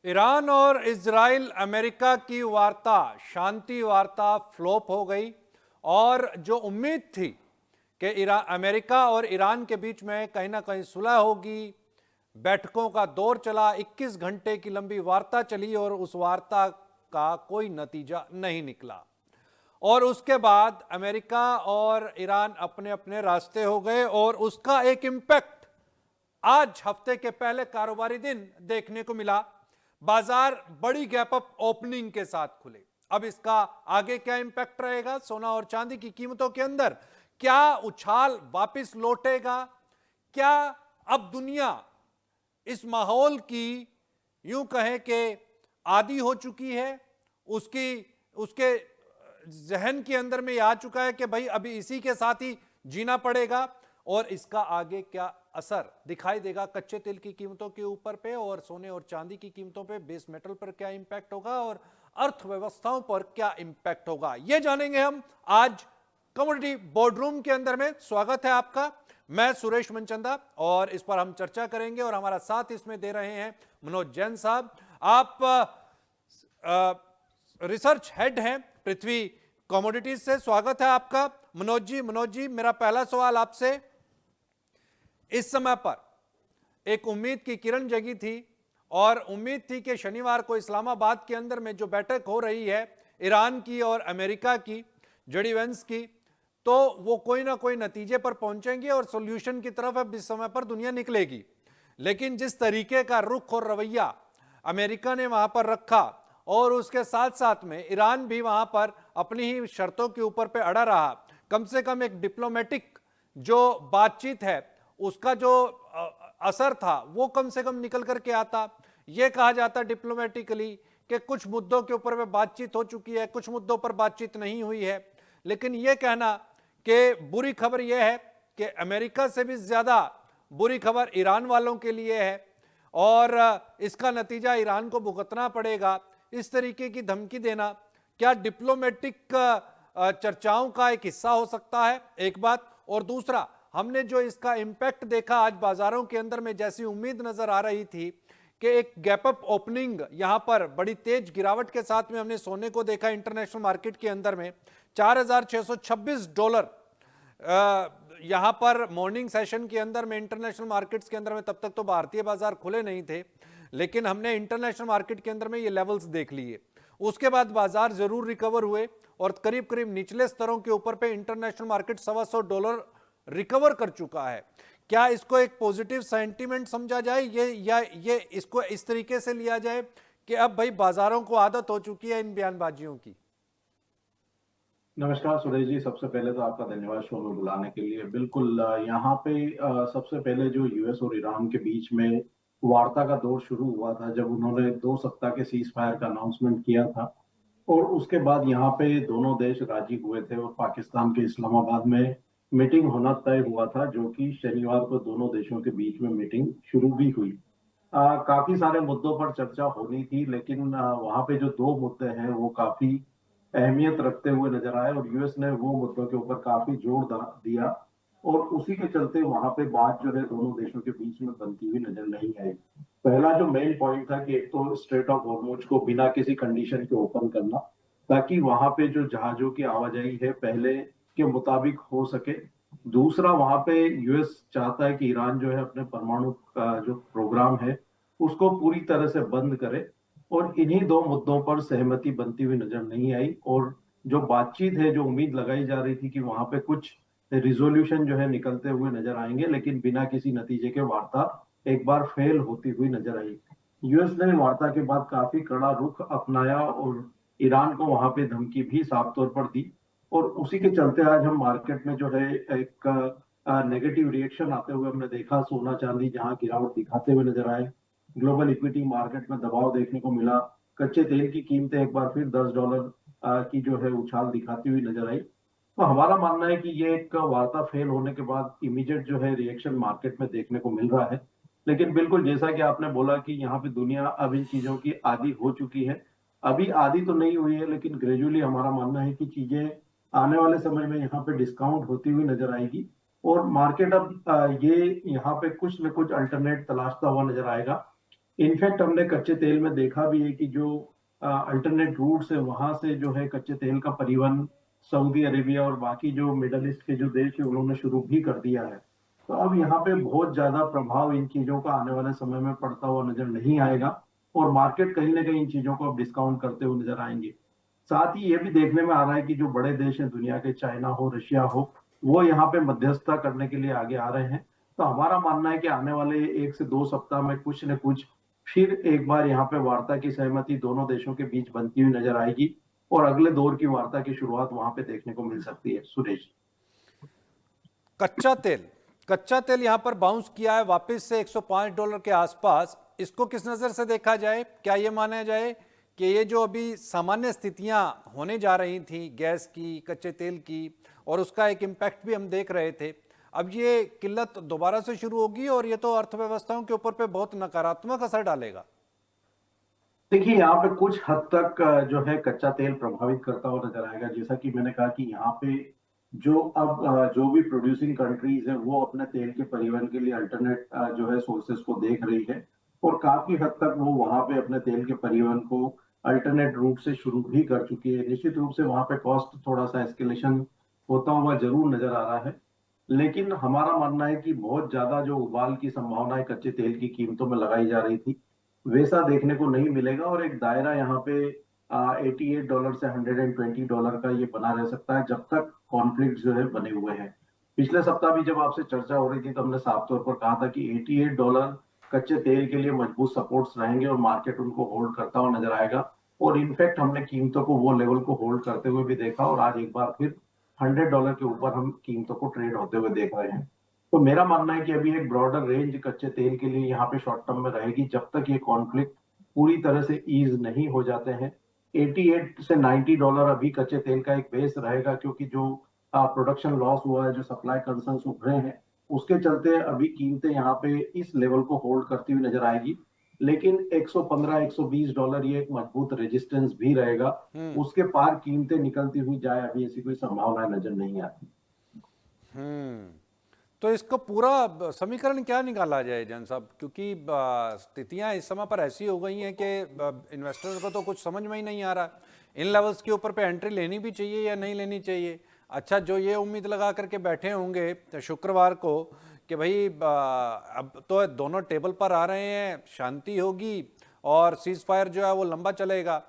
Iran और Israel America की वार्ता, शांति वार्ता फ्लॉप हो गई। और जो उम्मीद थी कि अमेरिका और ईरान के बीच में कहीं ना कहीं सुलह होगी, बैठकों का दौर चला, 21 घंटे की लंबी वार्ता चली और उस वार्ता का कोई नतीजा नहीं निकला। और उसके बाद अमेरिका और ईरान अपने अपने रास्ते हो गए और उसका एक इंपैक्ट आज हफ्ते के पहले कारोबारी दिन देखने को मिला। बाजार बड़ी गैप अप ओपनिंग के साथ खुले। अब इसका आगे क्या इंपैक्ट रहेगा सोना और चांदी की कीमतों के अंदर? क्या उछाल वापस लौटेगा? क्या अब दुनिया इस माहौल की यूं कहें कि आदी हो चुकी है? उसके जहन के अंदर में आ चुका है कि भाई अभी इसी के साथ ही जीना पड़ेगा। और इसका आगे क्या असर दिखाई देगा कच्चे तेल की कीमतों के ऊपर पे और सोने और चांदी की कीमतों पे, बेस मेटल पर क्या इंपैक्ट होगा और अर्थव्यवस्थाओं पर क्या इंपैक्ट होगा, ये जानेंगे हम आज कमोडिटी बोर्डरूम के अंदर में। स्वागत है आपका, मैं सुरेश मनचंदा और इस पर हम चर्चा करेंगे। और हमारा साथ इसमें दे रहे हैं मनोज जैन साहब। आप रिसर्च हेड हैं पृथ्वी कमोडिटीज से। स्वागत है आपका मनोज जी। मेरा पहला सवाल आपसे, इस समय पर एक उम्मीद की किरण जगी थी और उम्मीद थी कि शनिवार को इस्लामाबाद के अंदर में जो बैठक हो रही है ईरान की और अमेरिका की, जेडी वेंस की, तो वो कोई ना कोई नतीजे पर पहुंचेंगे और सॉल्यूशन की तरफ अब इस समय पर दुनिया निकलेगी। लेकिन जिस तरीके का रुख और रवैया अमेरिका ने वहां पर रखा और उसके साथ साथ में ईरान भी वहां पर अपनी ही शर्तों के ऊपर पे अड़ा रहा, कम से कम एक डिप्लोमेटिक जो बातचीत है उसका जो असर था वो कम से कम निकल करके आता। यह कहा जाता डिप्लोमेटिकली कि कुछ मुद्दों के ऊपर में बातचीत हो चुकी है, कुछ मुद्दों पर बातचीत नहीं हुई है। लेकिन यह कहना कि बुरी खबर यह है कि अमेरिका से भी ज्यादा बुरी खबर ईरान वालों के लिए है और इसका नतीजा ईरान को भुगतना पड़ेगा, इस तरीके की धमकी देना क्या डिप्लोमेटिक चर्चाओं का एक हिस्सा हो सकता है? एक बात। और दूसरा, हमने जो इसका इंपैक्ट देखा आज बाजारों के अंदर में, जैसी उम्मीद नजर आ रही थी कि एक गैप अप ओपनिंग, यहां पर बड़ी तेज गिरावट के साथ में हमने सोने को देखा इंटरनेशनल मार्केट के अंदर में $4,626 यहां पर मॉर्निंग सेशन के अंदर में इंटरनेशनल मार्केट्स के अंदर में। तब तक तो भारतीय बाजार खुले नहीं थे, लेकिन हमने इंटरनेशनल मार्केट के अंदर में ये लेवल्स देख लिए। उसके बाद बाजार जरूर रिकवर हुए और करीब करीब निचले स्तरों के ऊपर पे इंटरनेशनल मार्केट $125 रिकवर कर चुका है। क्या इसको एक पॉजिटिव सेंटीमेंट समझा जाए ये इसको इस तरीके से लिया जाए कि अब भाई बाजारों को आदत हो चुकी है इन बयानबाजियों की? नमस्कार सुरेश जी, सबसे पहले तो आपका धन्यवाद शो में बुलाने के लिए। बिल्कुल, यहाँ पे सबसे पहले जो यूएस और ईरान के बीच में वार्ता का दौर शुरू हुआ था जब उन्होंने 2 सप्ताह के सीज फायर का अनाउंसमेंट किया था, और उसके बाद यहाँ पे दोनों देश राजी हुए थे और पाकिस्तान के इस्लामाबाद में मीटिंग होना तय हुआ था, जो कि शनिवार को दोनों देशों के बीच में मीटिंग शुरू भी हुई। काफी सारे मुद्दों पर चर्चा होनी थी, लेकिन वहाँ पे जो 2 मुद्दे हैं वो काफी अहमियत रखते हुए नजर आए और यूएस ने वो मुद्दों के ऊपर काफी जोर दिया, और उसी के चलते वहां पे बात जो है दोनों देशों के बीच में बनती हुई नजर नहीं आई। पहला जो मेन पॉइंट था कि एक तो स्ट्रेट ऑफ हॉर्मुज को बिना किसी कंडीशन के ओपन करना, ताकि वहां पे जो जहाजों की आवाजाही है पहले के मुताबिक हो सके। दूसरा, वहां पे यूएस चाहता है कि ईरान जो है अपने परमाणु का जो प्रोग्राम है उसको पूरी तरह से बंद करे, और इन्हीं 2 मुद्दों पर सहमति बनती हुई नजर नहीं आई। और जो बातचीत है, जो उम्मीद लगाई जा रही थी कि वहां पे कुछ रिजोल्यूशन जो है निकलते हुए नजर आएंगे, लेकिन बिना किसी नतीजे के वार्ता एक बार फेल होती हुई नजर आई। यूएस ने वार्ता के बाद काफी कड़ा रुख अपनाया और ईरान को वहां पे धमकी भी साफ तौर पर दी, और उसी के चलते आज हम मार्केट में जो है एक नेगेटिव रिएक्शन आते हुए हमने देखा। सोना चांदी जहां गिरावट दिखाते हुए नजर आए, ग्लोबल इक्विटी मार्केट में दबाव देखने को मिला, कच्चे तेल की कीमतें एक बार फिर $10 की जो है उछाल दिखाती हुई नजर आई। तो हमारा मानना है कि ये एक वार्ता फेल होने के बाद इमीडिएट जो है रिएक्शन मार्केट में देखने को मिल रहा है। लेकिन बिल्कुल जैसा कि आपने बोला कि यहाँ पे दुनिया अब इन चीजों की आदी हो चुकी है। अभी आदी तो नहीं हुई है, लेकिन ग्रेजुअली हमारा मानना है कि चीजें आने वाले समय में यहाँ पे डिस्काउंट होती हुई नजर आएगी, और मार्केट अब ये यहाँ पे कुछ न कुछ अल्टरनेट तलाशता हुआ नजर आएगा। इनफैक्ट हमने कच्चे तेल में देखा भी है कि जो अल्टरनेट रूट्स है वहां से जो है कच्चे तेल का परिवहन सऊदी अरेबिया और बाकी जो मिडल ईस्ट के जो देश है उन्होंने शुरू भी कर दिया है। तो अब यहाँ पे बहुत ज्यादा प्रभाव इन चीजों का आने वाले समय में पड़ता हुआ नजर नहीं आएगा, और मार्केट कहीं ना कहीं इन चीजों को अब डिस्काउंट करते हुए नजर आएंगे। साथ ही ये भी देखने में आ रहा है कि जो बड़े देश हैं दुनिया के, चाइना हो, रशिया हो, वो यहाँ पे मध्यस्थता करने के लिए आगे आ रहे हैं। तो हमारा मानना है कि आने वाले 1 से 2 सप्ताह में कुछ न कुछ फिर एक बार यहाँ पे वार्ता की सहमति दोनों देशों के बीच बनती हुई नजर आएगी, और अगले दौर की वार्ता की शुरुआत वहां पे देखने को मिल सकती है। सुरेश, कच्चा तेल, कच्चा तेल यहां पर बाउंस किया है वापस से $105 के आसपास। इसको किस नजर से देखा जाए? क्या यह माना जाए कि ये जो अभी सामान्य स्थितियां होने जा रही थी गैस की, कच्चे तेल की, और उसका एक इम्पैक्ट भी हम देख रहे थे, अब ये किल्लत दोबारा से शुरू होगी और ये तो अर्थव्यवस्थाओं के ऊपर पे बहुत नकारात्मक असर डालेगा? देखिए यहाँ पे कुछ हद तक जो है कच्चा तेल प्रभावित करता हुआ नजर आएगा। जैसा कि मैंने कहा कि यहाँ पे जो अब जो भी प्रोड्यूसिंग कंट्रीज है वो अपने तेल के परिवहन के लिए अल्टरनेट जो है सोर्सेस को देख रही है, और काफी हद तक वो वहां पे अपने तेल के परिवहन को अल्टरनेट रूट से शुरू भी कर चुकी है। निश्चित रूप से वहां पे कॉस्ट थोड़ा सा एस्केलेशन होता हुआ जरूर नजर आ रहा है, लेकिन हमारा मानना है कि बहुत ज्यादा जो उबाल की संभावनाएं कच्चे तेल की कीमतों में लगाई जा रही थी वैसा देखने को नहीं मिलेगा, और एक दायरा यहाँ पे $88 से $120 का ये बना रह सकता है जब तक कॉन्फ्लिक्ट जो है बने हुए हैं। पिछले सप्ताह भी जब आपसे चर्चा हो रही थी तो हमने साफ तौर पर कहा था कि $88 कच्चे तेल के लिए मजबूत सपोर्ट्स रहेंगे और मार्केट उनको होल्ड करता हुआ नजर आएगा। और इनफैक्ट हमने कीमतों को वो लेवल को होल्ड करते हुए भी देखा, और आज एक बार फिर $100 के ऊपर हम कीमतों को ट्रेड होते हुए देख रहे हैं। तो मेरा मानना है कि अभी एक ब्रॉडर रेंज कच्चे तेल के लिए यहाँ पे शॉर्ट टर्म में रहेगी जब तक ये कॉन्फ्लिक्ट पूरी तरह से ईज नहीं हो जाते हैं। 88 से $90 अभी कच्चे तेल का एक बेस रहेगा, क्योंकि जो प्रोडक्शन लॉस हुआ है, जो सप्लाई कंसर्न्स उभरे हैं, उसके चलते अभी कीमतें यहाँ पे इस लेवल को होल्ड करती हुई नजर आएगी। लेकिन 115 $120 ये एक मजबूत रेजिस्टेंस भी रहेगा। उसके पार कीमतें निकलती हुई जाए अभी ऐसी कोई संभावना नजर नहीं आती। तो इसका पूरा समीकरण क्या निकाला जाए जैन साहब? क्योंकि स्थितियां इस समय पर ऐसी हो गई हैं कि इन्वेस्टर्स को तो कुछ समझ में ही नहीं आ रहा इन लेवल्स के ऊपर पे एंट्री लेनी भी चाहिए या नहीं लेनी चाहिए। अच्छा, जो ये उम्मीद लगा करके बैठे होंगे तो शुक्रवार को कि भाई अब तो दोनों टेबल पर आ रहे हैं, शांति होगी और सीज फायर जो है वो लंबा चलेगा,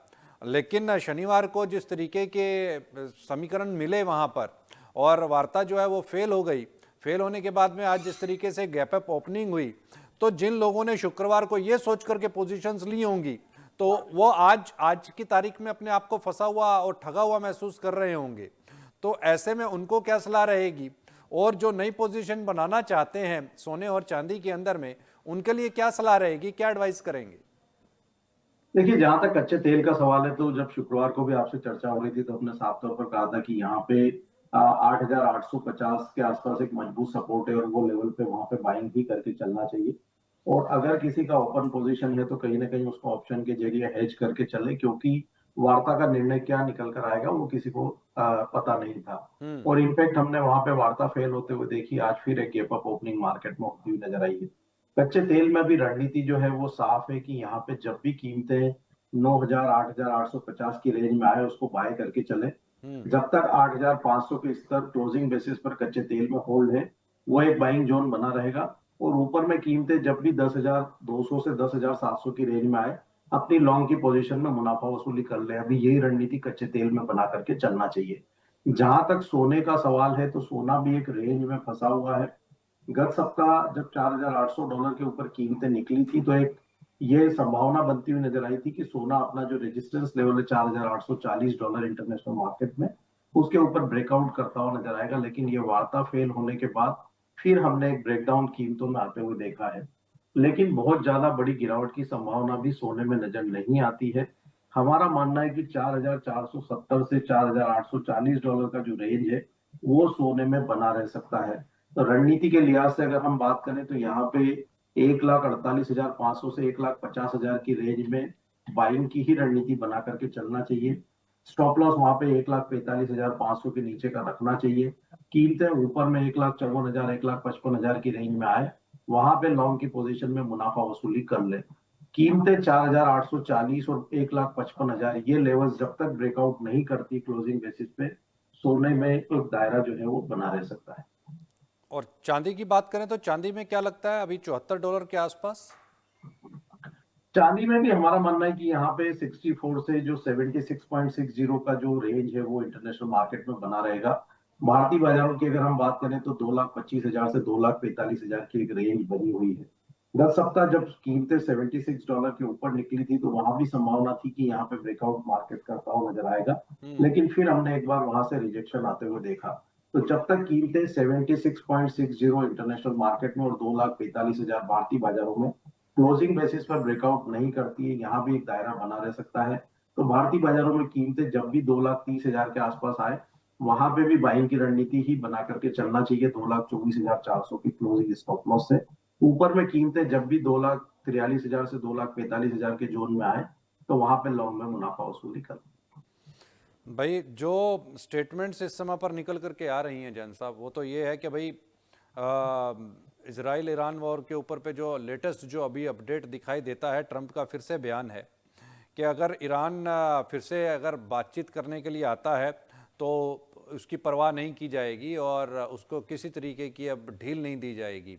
लेकिन शनिवार को जिस तरीके के समीकरण मिले वहां पर और वार्ता जो है वो फेल हो गई, फेल होने के बाद में आज जिस तरीके से गैप अप ओपनिंग हुई, तो जिन लोगों ने शुक्रवार को ये सोच करके पोजीशंस ली होंगी तो वो आज की तारीख में अपने आप को फंसा हुआ और ठगा हुआ महसूस कर रहे होंगे। तो ऐसे में उनको क्या सलाह रहेगी, और जो नई पोजीशन बनाना चाहते हैं सोने और चांदी के अंदर में, उनके लिए क्या सलाह रहेगी, क्या एडवाइस करेंगे? देखिए जहां तक कच्चे तेल का सवाल है, तो जब शुक्रवार को भी आपसे चर्चा हो रही थी तो हमने साफ तौर पर कहा था कि यहाँ पे 8,850 के आसपास एक मजबूत सपोर्ट है, और वो लेवल पे वहां पे बाइंग ही करके चलना चाहिए। और अगर किसी का ओपन पोजीशन है तो कहीं ना कहीं उसको ऑप्शन के जरिए हेज करके चले, क्योंकि वार्ता का निर्णय क्या निकल कर आएगा वो किसी को पता नहीं था। और इनफैक्ट हमने वहां पे वार्ता फेल होते हुए देखी, आज फिर एक गेप अप ओपनिंग मार्केट में होती हुई नजर आई है। कच्चे तेल में भी रणनीति जो है वो साफ है कि यहाँ पे जब भी कीमतें 9,000 8,850 की रेंज में आए उसको बाय करके चले। जब तक 8,500 के स्तर क्लोजिंग बेसिस पर कच्चे तेल में होल्ड है, वो एक बाइंग जोन बना रहेगा। और ऊपर में कीमतें जब भी 10,200 से 10,700 की रेंज में आए, अपनी लॉन्ग की पोजीशन में मुनाफा वसूली कर ले। अभी यही रणनीति कच्चे तेल में बना करके चलना चाहिए। जहां तक सोने का सवाल है, तो सोना भी एक रेंज में फंसा हुआ है। गत सप्ताह जब $4,800 के ऊपर कीमतें निकली थी तो एक ये संभावना बनती हुई नजर आई थी कि सोना अपना जो रेजिस्टेंस लेवल है $4,840 इंटरनेशनल मार्केट में, उसके ऊपर ब्रेकआउट करता हुआ नजर आएगा। लेकिन ये वार्ता फेल होने के बाद फिर हमने एक ब्रेकडाउन कीमतों में आते हुए देखा है। लेकिन बहुत ज्यादा बड़ी गिरावट की संभावना भी सोने में नजर नहीं आती है। हमारा मानना है कि 4,470 से $4,840 का जो रेंज है वो सोने में बना रह सकता है। तो रणनीति के लिहाज से अगर हम बात करें तो यहाँ पे 1,48,500 से 1,50,000 की रेंज में बाइंग की ही रणनीति बना करके चलना चाहिए। स्टॉप लॉस वहां पे 1,45,500 के नीचे का रखना चाहिए। कीमतें ऊपर में 1,54,000 1,55,000 की रेंज में आए, वहां पे लॉन्ग की पोजीशन में मुनाफा वसूली कर ले। कीमतें 4,840 और 1,55,000 ये लेवल्स जब तक ब्रेकआउट नहीं करती क्लोजिंग बेसिस पे, सोने में एक दायरा जो है वो बना रह सकता है। और चांदी की बात करें तो चांदी में क्या लगता है, अभी $74 के आसपास? चांदी में भी हमारा मानना है कि यहाँ पे 64 से जो 76.60 का जो रेंज है वो इंटरनेशनल मार्केट में बना रहेगा। भारतीय बाजारों की अगर हम बात करें तो 2,25,000 से 2,45,000 की एक रेंज बनी हुई है। गत सप्ताह जब कीमतें $76 के ऊपर निकली थी तो वहां भी संभावना थी कि यहाँ पे ब्रेकआउट मार्केट करता हुआ नजर आएगा, लेकिन फिर हमने एक बार वहां से रिजेक्शन आते हुए देखा। तो जब तक कीमतें 76.60 इंटरनेशनल मार्केट में और 2,45,000 भारतीय बाजारों में क्लोजिंग बेसिस पर ब्रेकआउट नहीं करती है, यहाँ भी एक दायरा बना रह सकता है। तो भारतीय बाजारों में कीमतें जब भी 2,30,000 के आसपास आए वहां पे भी बाइंग की रणनीति ही बना करके चलना चाहिए 2,24,400 की क्लोजिंग स्टॉप लॉस से। ऊपर में कीमतें जब भी 2,43,000 से 2,45,000 के जोन में आए तो वहां पे लॉन्ग में मुनाफा वसूली कर। भाई जो स्टेटमेंट्स इस समय पर निकल करके आ रही हैं जैन साहब, वो तो ये है कि भाई इजराइल ईरान वॉर के ऊपर पे जो लेटेस्ट जो अभी अपडेट दिखाई देता है, ट्रंप का फिर से बयान है कि अगर ईरान फिर से अगर बातचीत करने के लिए आता है तो उसकी परवाह नहीं की जाएगी और उसको किसी तरीके की अब ढील नहीं दी जाएगी।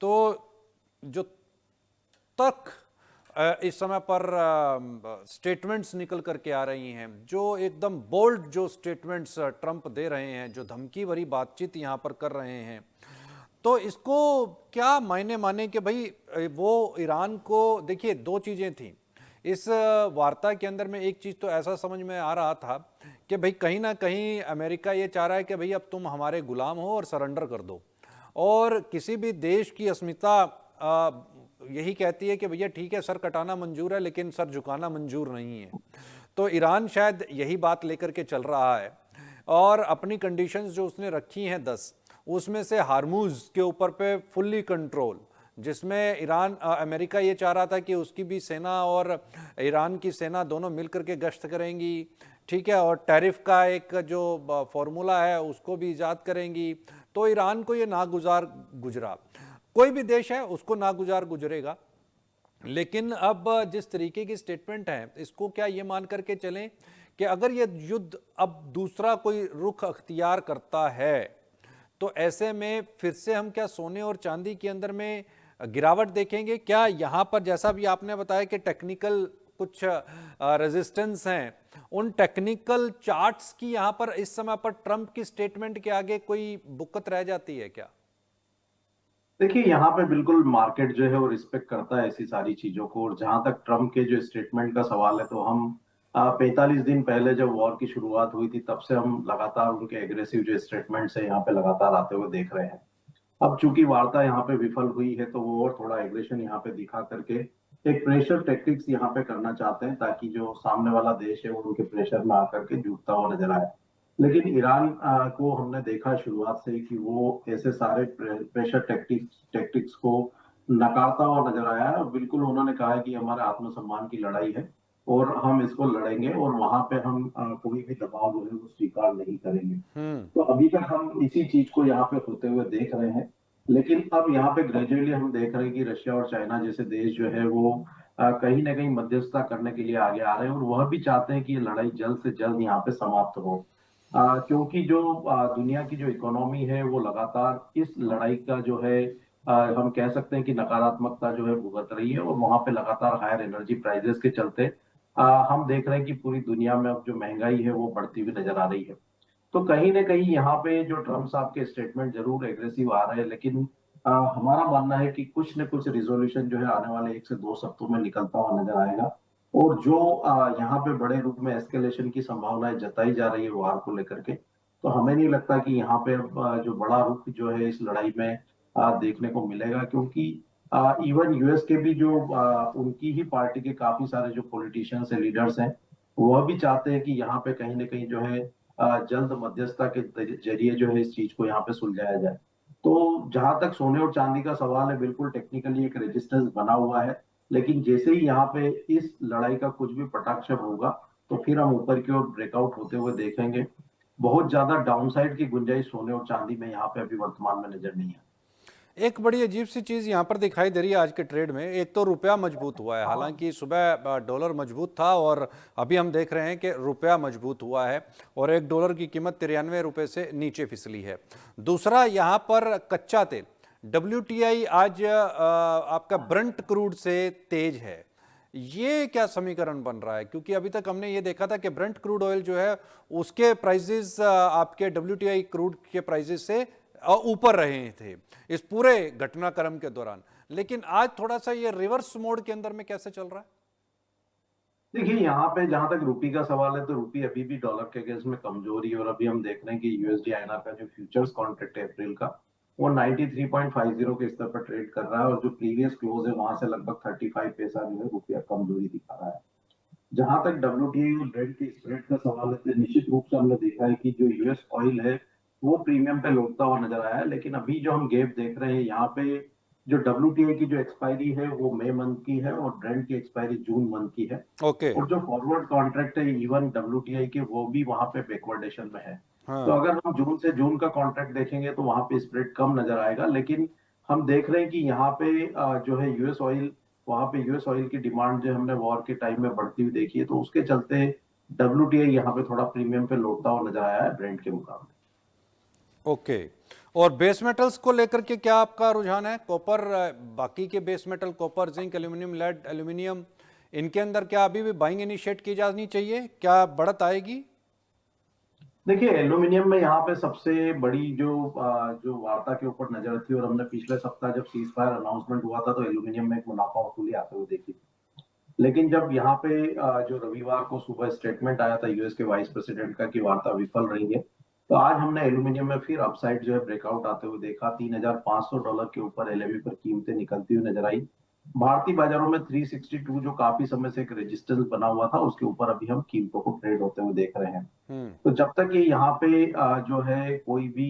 तो जो तक इस समय पर स्टेटमेंट्स निकल करके आ रही हैं, जो एकदम बोल्ड जो स्टेटमेंट्स ट्रंप दे रहे हैं, जो धमकी भरी बातचीत यहाँ पर कर रहे हैं, तो इसको क्या मायने माने कि भाई वो ईरान को, देखिए दो चीजें थी इस वार्ता के अंदर में। एक चीज तो ऐसा समझ में आ रहा था कि भाई कहीं ना कहीं अमेरिका ये चाह रहा है कि भाई अब तुम हमारे गुलाम हो और सरेंडर कर दो, और किसी भी देश की अस्मिता यही कहती है कि भैया ठीक है सर कटाना मंजूर है लेकिन सर झुकाना मंजूर नहीं है। तो ईरान शायद यही बात लेकर के चल रहा है और अपनी कंडीशंस जो उसने रखी हैं 10, उसमें से हार्मूज के ऊपर पे फुल्ली कंट्रोल, जिसमें ईरान अमेरिका ये चाह रहा था कि उसकी भी सेना और ईरान की सेना दोनों मिलकर के गश्त करेंगी, ठीक है, और टैरिफ का एक जो फॉर्मूला है उसको भी ईजाद करेंगी। तो ईरान को ये नागुजार गुजरा, कोई भी देश है उसको नागुजार गुजरेगा। लेकिन अब जिस तरीके की स्टेटमेंट है, इसको क्या ये मान करके चलें कि अगर ये युद्ध अब दूसरा कोई रुख अख्तियार करता है तो ऐसे में फिर से हम क्या सोने और चांदी के अंदर में गिरावट देखेंगे? क्या यहाँ पर जैसा भी आपने बताया कि टेक्निकल कुछ रेजिस्टेंस हैं, उन टेक्निकल चार्ट्स की यहाँ पर इस समय पर ट्रंप की स्टेटमेंट के आगे कोई बुक्कत रह जाती है क्या? देखिए यहाँ पे बिल्कुल मार्केट जो है वो रिस्पेक्ट करता है ऐसी सारी चीजों को, और जहां तक ट्रम्प के जो स्टेटमेंट का सवाल है तो हम 45 दिन पहले जब वॉर की शुरुआत हुई थी तब से हम लगातार उनके एग्रेसिव जो स्टेटमेंट्स है यहाँ पे लगातार आते हुए देख रहे हैं। अब चूंकि वार्ता यहाँ पे विफल हुई है तो वो और थोड़ा एग्रेशन यहाँ पे दिखा करके एक प्रेशर टैक्टिक्स यहाँ पे करना चाहते हैं ताकि जो सामने वाला देश है वो उनके प्रेशर में आकर के झुकता हुआ नजर आए। लेकिन ईरान को हमने देखा शुरुआत से कि वो ऐसे सारे प्रेशर टैक्टिक्स को नकारता हुआ नजर आया है। बिल्कुल उन्होंने कहा है कि हमारे आत्मसम्मान की लड़ाई है और हम इसको लड़ेंगे और वहां पे हम कोई भी दबाव जो है वो स्वीकार नहीं करेंगे। तो अभी तक हम इसी चीज को यहाँ पे होते हुए देख रहे हैं, लेकिन अब यहाँ पे ग्रेजुअली हम देख रहे हैं कि रशिया और चाइना जैसे देश जो है वो कहीं ना कहीं मध्यस्थता करने के लिए आगे आ रहे हैं और वह भी चाहते हैं कि ये लड़ाई जल्द से जल्द यहाँ पे समाप्त हो। क्योंकि जो दुनिया की जो इकोनॉमी है वो लगातार इस लड़ाई का जो है हम कह सकते हैं कि नकारात्मकता जो है भुगत रही है और वहां पे लगातार हायर एनर्जी प्राइसेस के चलते हम देख रहे हैं कि पूरी दुनिया में अब जो महंगाई है वो बढ़ती हुई नजर आ रही है। तो कहीं ना कहीं यहाँ पे जो ट्रम्प साहब के स्टेटमेंट जरूर एग्रेसिव आ रहे हैं, लेकिन हमारा मानना है कि कुछ न कुछ रिजोल्यूशन जो है आने वाले 1 से 2 सप्ताह में निकलता हुआ नजर आएगा। और जो यहाँ पे बड़े रूप में एस्केलेशन की संभावनाएं जताई जा रही है वार को लेकर के, तो हमें नहीं लगता कि यहाँ पे जो बड़ा रुख जो है इस लड़ाई में देखने को मिलेगा, क्योंकि इवन यूएस के भी जो उनकी ही पार्टी के काफी सारे जो पॉलिटिशियंस है, लीडर्स हैं, वह भी चाहते हैं कि यहाँ पे कहीं ना कहीं जो है जल्द मध्यस्थता के जरिए जो है इस चीज को यहाँ पे सुलझाया जाए। तो जहां तक सोने और चांदी का सवाल है, बिल्कुल टेक्निकली एक रेजिस्टेंस बना हुआ है, लेकिन जैसे ही यहाँ पे इस लड़ाई का कुछ भी पटाक्षेप होगा तो फिर हम ऊपर की ओर ब्रेकआउट होते हुए देखेंगे। बहुत ज्यादा डाउनसाइड की गुंजाइश सोने और चांदी में यहाँ पे अभी वर्तमान में नजर नहीं है। एक बड़ी अजीब सी चीज यहाँ पर दिखाई दे रही है आज के ट्रेड में। एक तो रुपया मजबूत हुआ है, हालांकि सुबह डॉलर मजबूत था और अभी हम देख रहे हैं कि रुपया मजबूत हुआ है और $1 की कीमत 93 रुपए से नीचे फिसली है। दूसरा, यहाँ पर कच्चा तेल WTI आज आपका ब्रंट क्रूड से तेज है। ये क्या समीकरण बन रहा है? क्योंकि अभी तक हमने ये देखा था कि ब्रंट क्रूड ऑयल जो है उसके प्राइसेस आपके WTI क्रूड के प्राइसेस से ऊपर रहे थे इस पूरे घटनाक्रम के दौरान, लेकिन आज थोड़ा सा ये रिवर्स मोड के अंदर में कैसे चल रहा है? देखिए, यहाँ पे जहां तक रुपी का सवाल है तो रुपी अभी भी डॉलर के अगेंस्ट में कमजोरी है, और अभी हम देख रहे हैं कि यूएसडी आईएनआर का जो फ्यूचर्स कॉन्ट्रैक्ट है अप्रैल का, वो 93.50 के स्तर पर ट्रेड कर रहा है, और जो प्रीवियस क्लोज है वहां से लगभग 35 पैसा जो है रुपया कमजोरी दिखा रहा है। जहां तक WTI और ब्रेंट की स्प्रेड का सवाल है तो निश्चित रूप से हमने देखा है कि जो यूएस ऑयल है वो प्रीमियम पे लौटता हुआ नजर आया है, लेकिन अभी जो हम गैप देख रहे हैं यहाँ पे, जो WTI की जो एक्सपायरी है वो मई मंथ की है और ब्रेंट की एक्सपायरी जून मंथ की है। ओके। और जो फॉरवर्ड कॉन्ट्रैक्ट है इवन WTI के, वो भी वहां पे बैकवर्डेशन में है। तो हाँ। अगर हम जून से जून का कॉन्ट्रैक्ट देखेंगे तो वहां पे स्प्रेड कम नजर आएगा, लेकिन हम देख रहे हैं कि यहाँ पे जो है यूएस ऑयल, वहां पे यूएस ऑयल की डिमांड जो हमने वॉर के टाइम में बढ़ती हुई देखी है, तो उसके चलते WTI यहाँ पे थोड़ा प्रीमियम पे लौटता हुआ नजर आया है ब्रेंट के मुकाबले। ओके। और बेस मेटल्स को लेकर के क्या आपका रुझान है? कॉपर, बाकी के base metal copper, zinc, aluminium, lead, aluminium, इनके अंदर क्या अभी भी बाइंग इनिशिएट की जानी चाहिए? क्या बढ़त आएगी? देखिए, एल्यूमिनियम में यहाँ पे सबसे बड़ी जो वार्ता के ऊपर नजर थी, और हमने पिछले सप्ताह जब सीज फायर अनाउंसमेंट हुआ था तो एल्यूमिनियम में एक मुनाफा वसूली आते हुए देखी थी। लेकिन जब यहाँ पे जो रविवार को सुबह स्टेटमेंट आया था यूएस के वाइस प्रेसिडेंट का कि वार्ता विफल रही है, तो आज हमने एल्यूमिनियम में फिर अपसाइड जो है ब्रेकआउट आते हुए देखा। $3,500 के ऊपर एलएमई पर कीमतें निकलती हुई नजर आई। भारतीय बाजारों में 362 जो काफी समय से एक रेजिस्टेंस बना हुआ था, उसके ऊपर अभी हम कीमतों को ट्रेड होते हुए देख रहे हैं। तो जब तक ये यहाँ पे जो है कोई भी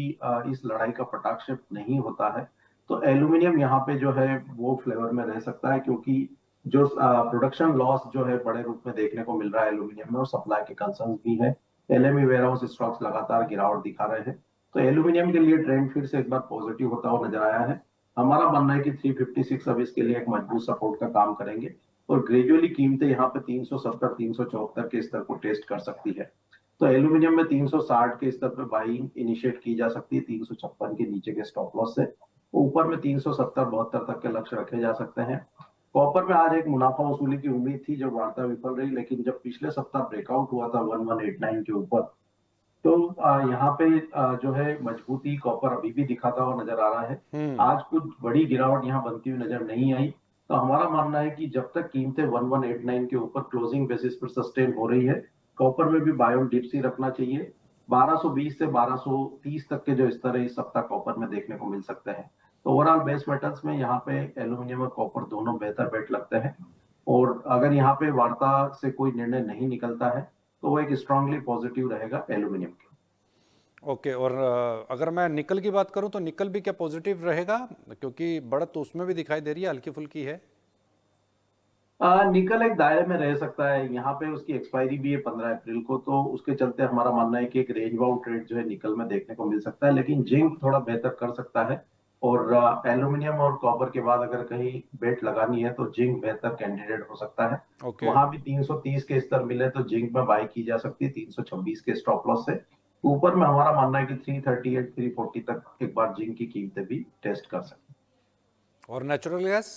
इस लड़ाई का पटाक्षेप नहीं होता है, तो एल्यूमिनियम यहाँ पे जो है वो फ्लेवर में रह सकता है, क्योंकि जो प्रोडक्शन लॉस जो है बड़े रूप में देखने को मिल रहा है एल्यूमिनियम में, और सप्लाई के कंसर्न भी है। एलएमई वेयरहाउस स्टॉक्स लगातार गिरावट दिखा रहे हैं, तो एल्यूमिनियम के लिए ट्रेंड फिर से एक बार पॉजिटिव होता हुआ नजर आया है। हमारा मानना है कि 356 अब इसके लिए एक मजबूत सपोर्ट का काम करेंगे, और ग्रेजुअली कीमतें यहाँ पे 370 374 के स्तर को टेस्ट कर सकती है। तो एल्यूमिनियम में 360 के स्तर पर बाइंग इनिशिएट की जा सकती है 356 के नीचे के स्टॉप लॉस से। ऊपर में 370 72 तक के लक्ष्य रखे जा सकते हैं। कॉपर में आज एक मुनाफा वसूली की उम्मीद थी जब वार्ता विफल रही, लेकिन जब पिछले सप्ताह ब्रेकआउट हुआ था 1189 के ऊपर, तो यहाँ पे जो है मजबूती कॉपर अभी भी दिखाता हुआ नजर आ रहा है। आज कुछ बड़ी गिरावट यहाँ बनती हुई नजर नहीं आई। तो हमारा मानना है कि जब तक कीमतें 1189 के ऊपर क्लोजिंग बेसिस पर सस्टेन हो रही है, कॉपर में भी बाय ऑन डिप्स ही रखना चाहिए। 1220 से 1230 तक के जो स्तर है इस सप्ताह कॉपर में देखने को मिल सकते हैं। तो ओवरऑल बेस मेटल्स में यहाँ पे एल्यूमिनियम और कॉपर दोनों बेहतर बेट लगते हैं, और अगर यहाँ पे वार्ता से कोई निर्णय नहीं निकलता है तो वो एक स्ट्रांगली पॉजिटिव रहेगा एल्यूमिनियम के। ओके। और अगर मैं निकल की बात करूं तो निकल भी क्या पॉजिटिव रहेगा? क्योंकि बढ़त तो उसमें भी दिखाई दे रही है, हल्की फुल्की है। निकल एक दायरे में रह सकता है, यहाँ पे उसकी एक्सपायरी भी है 15 अप्रैल को, तो उसके चलते हमारा मानना है कि एक रेंज बाउंड ट्रेड जो है निकल में देखने को मिल सकता है, लेकिन जिंक थोड़ा बेहतर कर सकता है। और एल्यूमिनियम और कॉपर के बाद अगर कहीं बेट लगानी है तो जिंक बेहतर कैंडिडेट हो सकता है। ओके। वहां भी 330 के स्तर मिले तो जिंक में बाई की जा सकती है 326 के स्टॉप लॉस से। ऊपर में हमारा मानना है कि 338 340 तक एक बार जिंक की कीमतें भी टेस्ट कर सकती है। और नेचुरल गैस?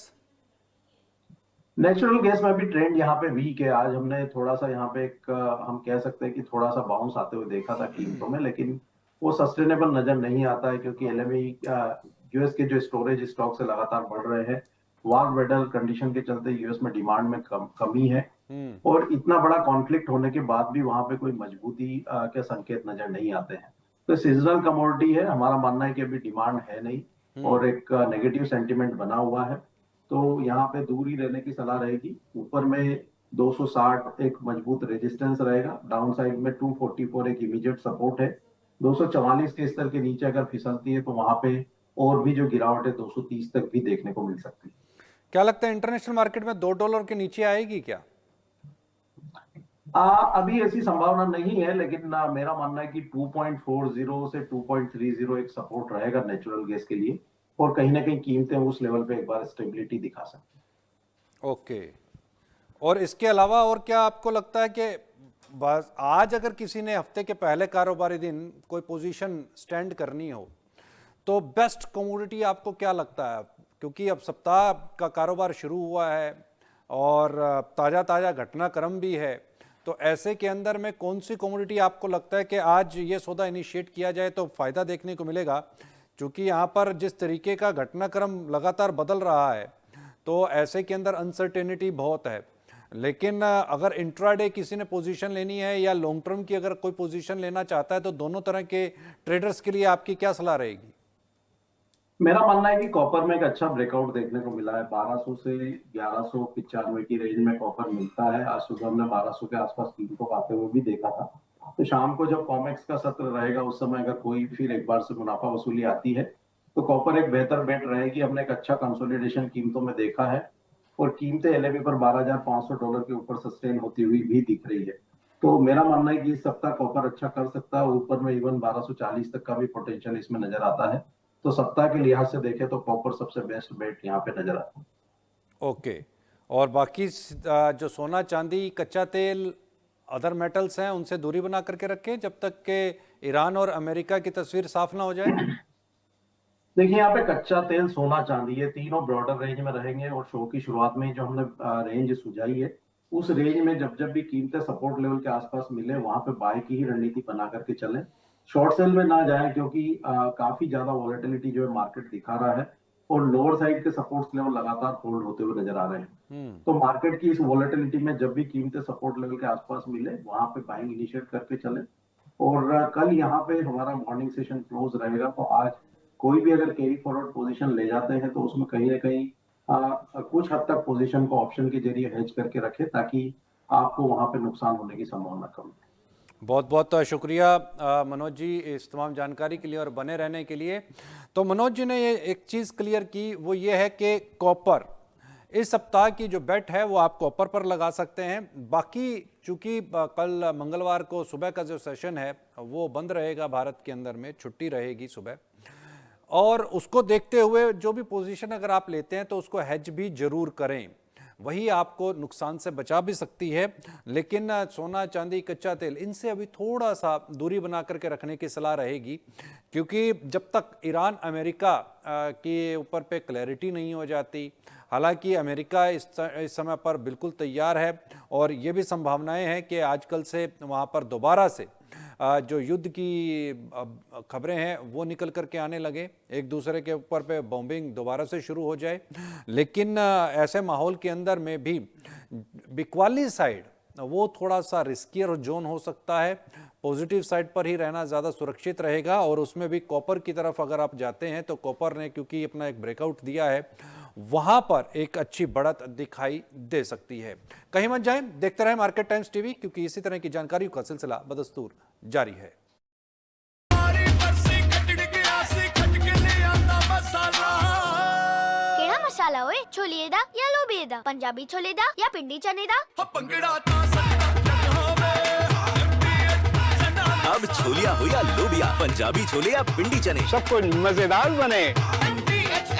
नेचुरल गैस में भी ट्रेंड यहाँ पे वीक है। आज हमने थोड़ा सा यहाँ पे एक हम कह सकते हैं कि थोड़ा सा बाउंस आते हुए देखा था कीमतों में, लेकिन वो सस्टेनेबल नजर नहीं आता है, क्योंकि एलएमई यूएस के जो स्टोरेज स्टॉक से लगातार बढ़ रहे हैं। वार वेडल कंडीशन के चलते यूएस में डिमांड में कमी है, और इतना बड़ा कॉन्फ्लिक्ट होने के बाद भी वहां पे कोई मजबूती के संकेत नजर नहीं आते हैं। तो सीजनल कमोडिटी है, हमारा मानना है कि अभी डिमांड है नहीं, और एक नेगेटिव सेंटिमेंट बना हुआ है, तो यहाँ पे दूर ही रहने की सलाह रहेगी। ऊपर में 260 एक मजबूत रेजिस्टेंस रहेगा, डाउन साइड में 244 एक इमीडिएट सपोर्ट है। 244 के स्तर के नीचे अगर फिसलती है तो वहां पे और भी जो गिरावट है 230 तक भी देखने को मिल सकती है। क्या लगता है इंटरनेशनल मार्केट में $2 के नीचे आएगी क्या? अभी ऐसी संभावना नहीं है, लेकिन मेरा मानना है कि 2.40 से 2.30 एक सपोर्ट रहेगा नेचुरल गैस के लिए। और कहीं ना कहीं कीमतें उस लेवल पे एक बार स्टेबिलिटी दिखा सकती ओके। और इसके अलावा और क्या आपको लगता है कि बस आज अगर किसी ने हफ्ते के पहले कारोबारी दिन कोई पोजीशन स्टैंड करनी हो तो बेस्ट कमोडिटी आपको क्या लगता है? क्योंकि अब सप्ताह का कारोबार शुरू हुआ है और ताज़ा ताज़ा घटनाक्रम भी है, तो ऐसे के अंदर में कौन सी कमोडिटी आपको लगता है कि आज ये सौदा इनिशिएट किया जाए तो फ़ायदा देखने को मिलेगा? क्योंकि यहाँ पर जिस तरीके का घटनाक्रम लगातार बदल रहा है तो ऐसे के अंदर अनसर्टेनिटी बहुत है। लेकिन अगर इंट्राडे किसी ने पोजीशन लेनी है या लॉन्ग टर्म की अगर कोई पोजीशन लेना चाहता है तो दोनों तरह के ट्रेडर्स के लिए आपकी क्या सलाह रहेगी? मेरा मानना है कि कॉपर में एक अच्छा ब्रेकआउट देखने को मिला है। 1200 से 1195 की रेंज में कॉपर मिलता है। आज सुबह हमने 1200 के आसपास कीमतों को आते हुए भी देखा था। तो शाम को जब कॉमेक्स का सत्र रहेगा उस समय अगर कोई फिर एक बार से मुनाफा वसूली आती है तो कॉपर एक बेहतर बेट रहेगी। हमने एक अच्छा कंसोलिडेशन कीमतों में देखा है और कीमतें एलएवी पर $12,500 के ऊपर सस्टेन होती हुई भी दिख रही है। तो मेरा मानना है कि इस सप्ताह कॉपर अच्छा कर सकता है। ऊपर में इवन 1240 तक का भी पोटेंशियल इसमें नजर आता है। तो सप्ताह के लिहाज से देखें तो कॉपर सबसे बेस्ट बेट यहाँ पे नजर आता है। ओके। और बाकी जो सोना चांदी कच्चा तेल अदर मेटल्स हैं उनसे दूरी बना करके रखें जब तक कि ईरान और अमेरिका की तस्वीर साफ ना हो जाए। देखिए यहाँ पे कच्चा तेल, सोना, चांदी ये तीनों ब्रॉडर रेंज में रहेंगे और शो की शुरुआत में ही जो हमने रेंज सुझाई है उस रेंज में जब जब भी कीमतें सपोर्ट लेवल के आसपास मिले वहां पे बाय की ही रणनीति बना करके चलें। शॉर्ट सेल में ना जाएं क्योंकि काफी ज्यादा वॉलेटिलिटी जो है मार्केट दिखा रहा है और लोअर साइड के सपोर्ट लेवल लगातार होल्ड होते हुए नजर आ रहे हैं। तो मार्केट की इस वॉलेटिलिटी में जब भी कीमतें सपोर्ट लेवल के आसपास मिले वहां पे बाइंग इनिशिएट करके चले। और कल यहाँ पे हमारा मॉर्निंग सेशन क्लोज रहेगा तो आज कोई भी अगर कैरी फॉरवर्ड पोजीशन ले जाते हैं तो उसमें कहीं ना कहीं कुछ हद तक पोजीशन को ऑप्शन के जरिए हेज करके रखें ताकि आपको वहां पे नुकसान होने की संभावना कम है। बहुत बहुत शुक्रिया मनोज जी इस तमाम जानकारी के लिए और बने रहने के लिए। तो मनोज जी ने ये एक चीज़ क्लियर की, वो ये है कि कॉपर इस सप्ताह की जो बेट है वो आप कॉपर पर लगा सकते हैं। बाकी चूंकि कल मंगलवार को सुबह का जो सेशन है वो बंद रहेगा, भारत के अंदर में छुट्टी रहेगी सुबह, और उसको देखते हुए जो भी पोजीशन अगर आप लेते हैं तो उसको हेज भी जरूर करें, वही आपको नुकसान से बचा भी सकती है। लेकिन सोना चांदी कच्चा तेल इनसे अभी थोड़ा सा दूरी बना करके रखने की सलाह रहेगी, क्योंकि जब तक ईरान अमेरिका के ऊपर पे क्लैरिटी नहीं हो जाती, हालांकि अमेरिका इस समय पर बिल्कुल तैयार है और ये भी संभावनाएं हैं कि आजकल से वहाँ पर दोबारा से जो युद्ध की खबरें हैं वो निकल करके आने लगे, एक दूसरे के ऊपर पे बॉम्बिंग दोबारा से शुरू हो जाए। लेकिन ऐसे माहौल के अंदर में भी बिकवाली साइड वो थोड़ा सा रिस्कियर जोन हो सकता है। पॉजिटिव साइड पर ही रहना ज़्यादा सुरक्षित रहेगा और उसमें भी कॉपर की तरफ अगर आप जाते हैं तो कॉपर ने क्योंकि अपना एक ब्रेकआउट दिया है वहां पर एक अच्छी बढ़त दिखाई दे सकती है। कहीं मत जाएं, देखते रहें मार्केट टाइम्स टीवी, क्योंकि इसी तरह की जानकारियों का सिलसिला बदस्तूर जारी है। केड़ा मसाला ओए? छोलिए दा या लोबिए दा? पंजाबी छोले दा या पिंडी चने दा? अब छोलिया हो या लोबिया, पंजाबी छोले या पिंडी चने, सब कुछ मजेदार बने।